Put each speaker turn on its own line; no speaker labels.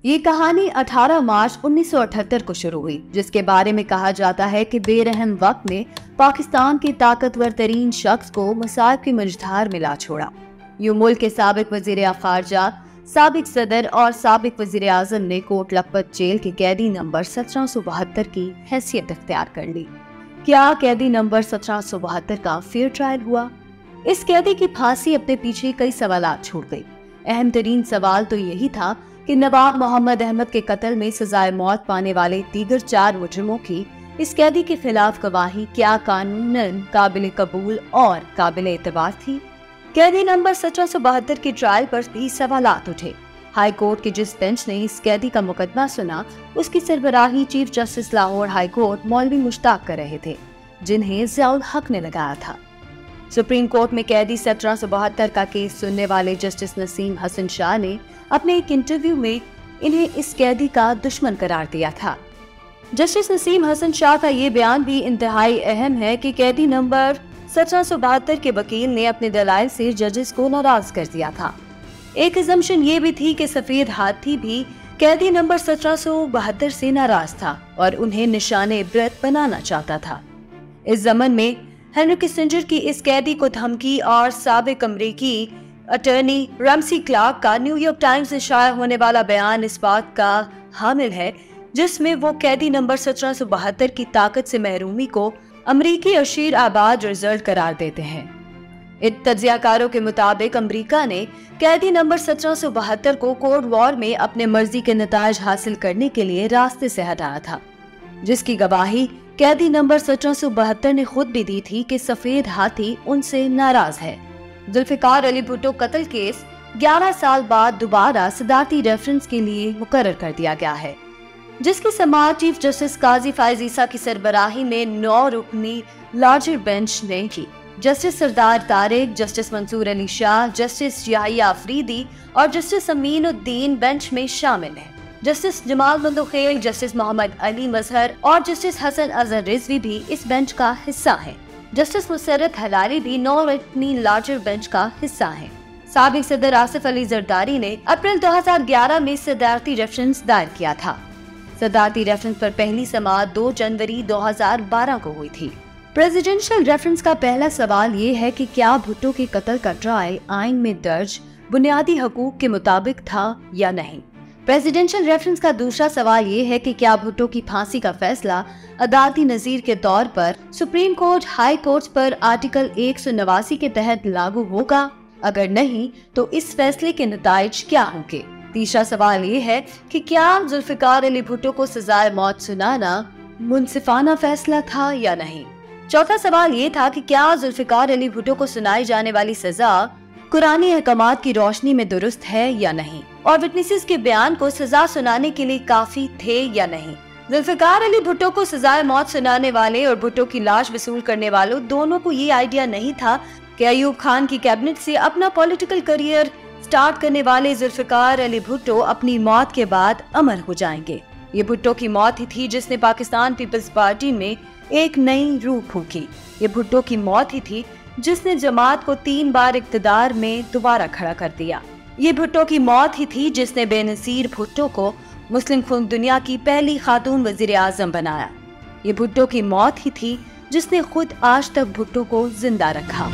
ये कहानी 18 मार्च 1978 को शुरू हुई, जिसके बारे में कहा जाता है कि बेरहम वक्त ने पाकिस्तान के ताकतवर तरीन शख्स को मसाइब की मझधार में ला छोड़ा। यूं मुल्क के साबिक वजीर खारजा, साबिक सदर और साबिक वजीर आजम ने कोट लखपत जेल के कैदी नंबर 1772 की हैसियत इख्तियार कर ली। क्या कैदी नंबर 1772 का फेयर ट्रायल हुआ? इस कैदी की फांसी अपने पीछे कई सवालात छोड़ गई। अहम तरीन सवाल तो यही था कि नवाब मोहम्मद अहमद के कत्ल में सजाए मौत पाने वाले दीगर 4 मुजरिमों की इस कैदी के खिलाफ गवाही क्या कानूनन काबिल कबूल और काबिल एतबार थी? कैदी नंबर 1772 के ट्रायल पर भी सवालात उठे। हाई कोर्ट के जिस बेंच ने इस कैदी का मुकदमा सुना, उसकी सरबराही chief justice Lahore high court मौलवी मुश्ताक कर रहे थे, जिन्हें ज़ियाउल हक ने लगाया था। सुप्रीम कोर्ट में कैदी 1772 का केस सुनने वाले जस्टिस नसीम हसन शाह ने अपने एक इंटरव्यू में इन्हें इस कैदी का दुश्मन करार दिया था। जस्टिस नसीम हसन शाह का ये बयान भी इंतहाई अहम है कि कैदी नंबर 1772 के वकील ने अपने दलाइल से जजेस को नाराज कर दिया था। एक अजम्पशन ये भी थी कि सफेद हाथी भी कैदी नंबर 1772 से नाराज था और उन्हें निशाने इबरत बनाना चाहता था। इस जमन में हेनरी किसिंजर की इस कैदी को धमकी और साबिक अमरीकी अटर्नी रमसी क्लार्क का न्यूयॉर्क टाइम्स से शाया होने वाला बयान इस बात का हामिल है, जिसमें वो कैदी नंबर 1772 की ताकत से महरूमी को अमरीकी अशीर आबाद रिजल्ट करार देते हैं। इन तज्जियाकारों के मुताबिक अमरीका ने कैदी नंबर 1772 को कोल्ड वॉर में अपने मर्जी के नताइज हासिल करने के लिए रास्ते से हटाया था, जिसकी गवाही कैदी नंबर 1772 ने खुद भी दी थी कि सफेद हाथी उनसे नाराज है। जुल्फिकार अली भुट्टो कत्ल केस 11 साल बाद दोबारा सदारती रेफरेंस के लिए मुकर्रर कर दिया गया है, जिसकी समाअत चीफ जस्टिस काजी फायज ईसा की सरबराही में 9 रुकनी लार्जर बेंच ने की। जस्टिस सरदार तारिक, जस्टिस मंसूर अली शाह, जस्टिस याहिया अफरीदी और जस्टिस अमीनुद्दीन बेंच में शामिल हैं। जस्टिस जमाल बंदोखेल, जस्टिस मोहम्मद अली मजहर और जस्टिस हसन अजहर रिजवी भी इस बेंच का हिस्सा हैं। जस्टिस मुसर्रत हलाली भी 9 रुकनी लार्जर बेंच का हिस्सा हैं। साबिक सदर आसिफ अली जरदारी ने अप्रैल 2011 में सदारती रेफरेंस दायर किया था। सदारती रेफरेंस पर पहली समाअत 2 जनवरी 2012 को हुई थी। प्रेसिडेंशियल रेफरेंस का पहला सवाल ये है कि क्या भुट्टो के कत्ल का ट्रायल आइन में दर्ज बुनियादी हकूक के मुताबिक था या नहीं। प्रेसिडेंशियल रेफरेंस का दूसरा सवाल ये है कि क्या भुट्टो की फांसी का फैसला अदालती नजीर के तौर पर सुप्रीम कोर्ट, हाई कोर्ट पर आर्टिकल 189 के तहत लागू होगा? अगर नहीं तो इस फैसले के नताइज क्या होंगे। तीसरा सवाल ये है कि क्या जुल्फिकार अली भुट्टो को सजाए मौत सुनाना मुनसिफाना फैसला था या नहीं। चौथा सवाल ये था कि क्या जुल्फिकार अली भुट्टो को सुनाई जाने वाली सजा कुरानी अहकामात की रोशनी में दुरुस्त है या नहीं, और विटनेसेस के बयान को सजा सुनाने के लिए काफी थे या नहीं। जुल्फिकार अली भुट्टो को सजाए मौत सुनाने वाले और भुट्टो की लाश वसूल करने वालों दोनों को ये आइडिया नहीं था कि अयूब खान की कैबिनेट से अपना पॉलिटिकल करियर स्टार्ट करने वाले जुल्फिकार अली भुट्टो अपनी मौत के बाद अमर हो जाएंगे। ये भुट्टो की मौत ही थी जिसने पाकिस्तान पीपल्स पार्टी में एक नई रूह फूंकी। ये भुट्टो की मौत ही थी जिसने जमात को 3 बार इक्तदार में दोबारा खड़ा कर दिया। ये भुट्टो की मौत ही थी जिसने बेनसीर भुट्टो को मुस्लिम खुद दुनिया की पहली खातून वजीर आजम बनाया। ये भुट्टो की मौत ही थी जिसने खुद आज तक भुट्टो को जिंदा रखा।